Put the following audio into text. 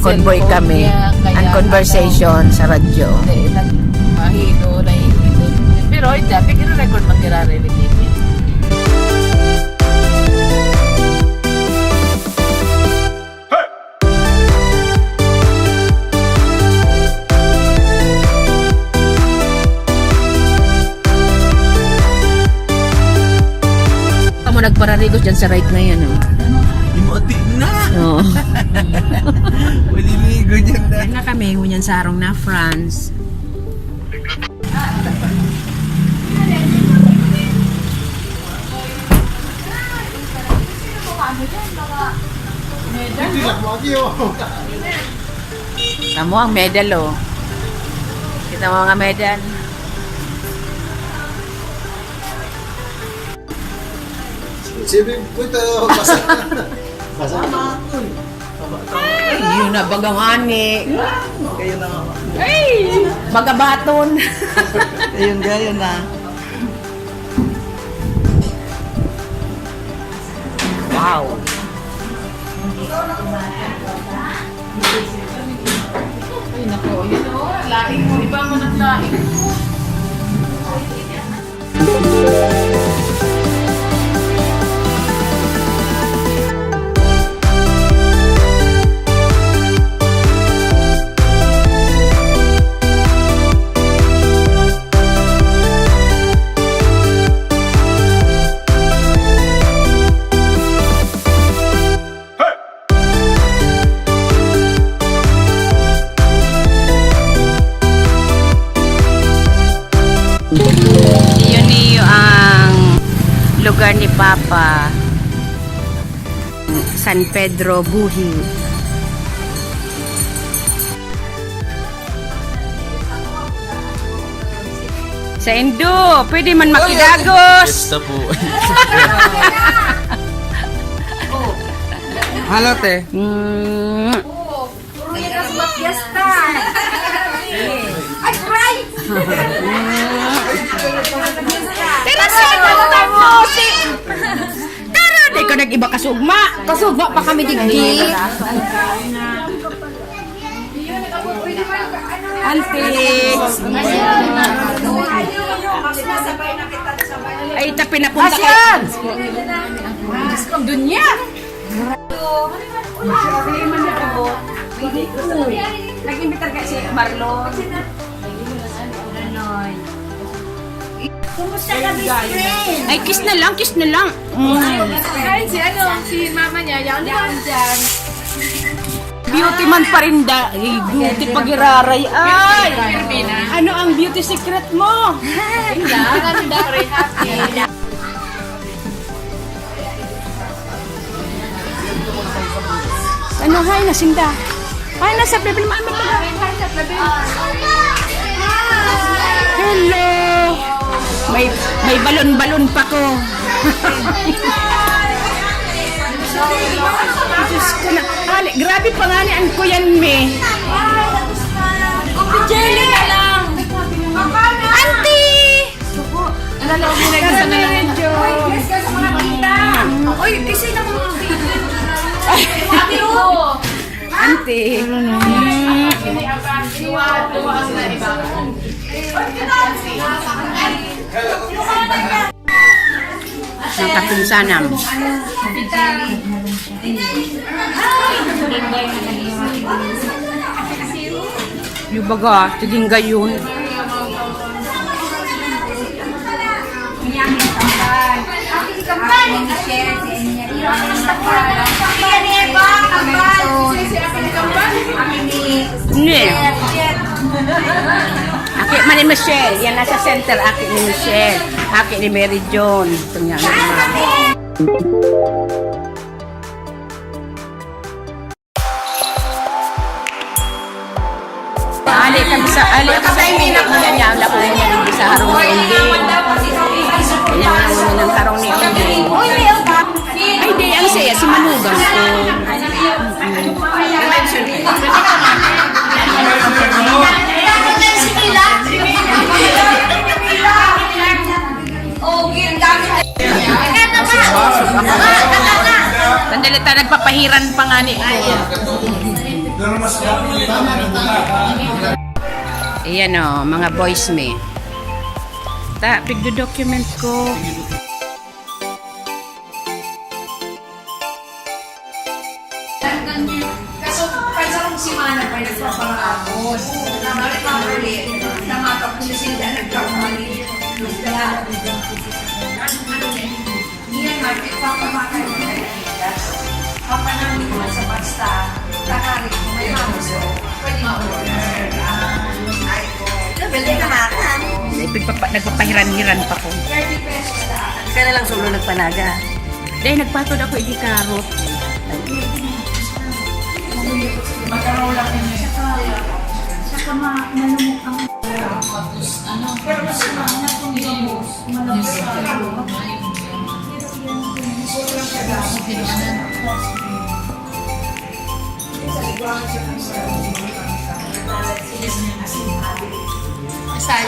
nag-convoy kami. Kaya, Ang conversation sa radyo. Mahilo, nahihilo. Pero hindi, pag-record man kiraririnig. Kamu nagpararigos dyan sa right na yan. Oh. Imoti na! Oo. Maliligo dyan na. Yan na kami, ngunyan sa harong na France. Kita mo ang medal, oh. Kita mo mga medal. Siyempre po ito, basa naman. Yun na, bagang ani. Kayo na nga. Ay! Bagabaton. Ayun, kayo na. Wow. Ay, nako, yun o. Laing mo, iba mo ng laing mo. Yun ang lugar ni Papa. San Pedro Buhi. Sa Indo, pwede man makidagos. Basta po. Halo, te. Pero sa mo si... Pero di ko nag-iba kasugma. Kasugma pa kami digdi. Antics. Ay, tapi na punta ka. Dunya. Nag-imbitar ka si Marlon. Kumusta ka, best friend? Ay, kiss na lang, kiss na lang. Ay, si mama niya, yan dyan. Beauty man pa rin da. Ay, beauty pag-iraray. Ay! Ano ang beauty secret mo? Ganda, very happy. Ano, hay na sinda. Hay na sa bebe naman. Hello! May balon-balon pa ko. Diyos ko na. Ali, grabe pa nga ni ang kuyan me. Jelly na lang. Auntie! Alala mo na gusto na lang. Yes, kasi mga kita. Oy, kasi na mga Auntie. Tumakas na iba. Ang kapinsanam. Yung baga, tiging gayon. Hindi. Aki man ni Michelle. Yan nasa center. Aki ni Michelle. Aki ni Mary John. Ito nga naman. Ali kami sa inak mo yan lang kung yan sa harong ni Undi. Yan ang ulo ng harong ni Undi. Ay, di ang siya si Manugang ko. Sandali tayo, nagpapahiran pa nga ni ko. Ayan o, mga boys me. Pigdo-document ko. Kaso, kaysa kung si Mana pa nagpaparapos. Namalik ka ulit. Namatap ko si Sinda nagkakamali. Iyan, Market, papamakay mo na yung papanamit mo sa pasta. Takarik mo, may mamuso. Pwede ma-order. Bili ka maka. Nagpapahiran-hiran pa ko. 30 pesos na. Ka na lang solo nagpanaga. Dahil nagpatod ako hindi karot. Magkaraw lang yun eh. Saka malumok ang... Pero mas na kung gamos, malumok ang... Asal.